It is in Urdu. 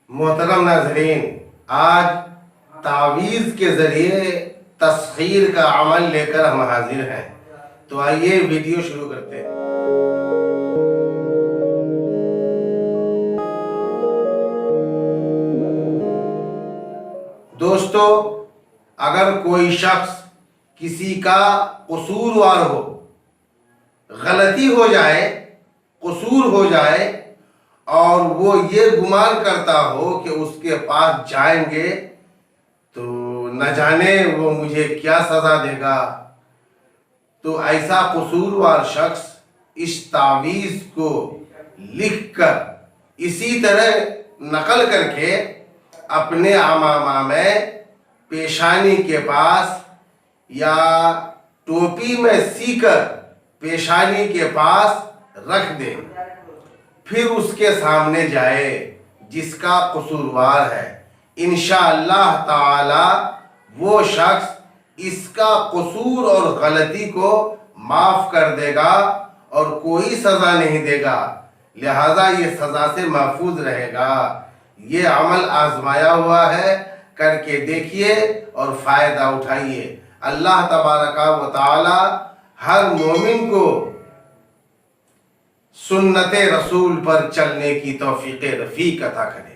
محترم ناظرین، آج تعویذ کے ذریعے تسخیر کا عمل لے کر ہم حاضر ہیں، تو آئیے ویڈیو شروع کرتے ہیں۔ دوستو، اگر کوئی شخص کسی کا قصوروار ہو، غلطی ہو جائے، قصور ہو جائے اور وہ یہ گمان کرتا ہو کہ اس کے پاس جائیں گے تو نہ جانے وہ مجھے کیا سزا دے گا، تو ایسا قصوروار شخص اس تعویذ کو لکھ کر اسی طرح نقل کر کے اپنے امامہ میں پیشانی کے پاس یا ٹوپی میں سی کر پیشانی کے پاس رکھ دے، پھر اس کے سامنے جائے جس کا قصوروار ہے، انشاءاللہ تعالی وہ شخص اس کا قصور اور غلطی کو معاف کر دے گا اور کوئی سزا نہیں دے گا، لہذا یہ سزا سے محفوظ رہے گا۔ یہ عمل آزمایا ہوا ہے، کر کے دیکھیے اور فائدہ اٹھائیے۔ اللہ تبارک و تعالی ہر مومن کو سنت رسول پر چلنے کی توفیق رفیق عطا کرے۔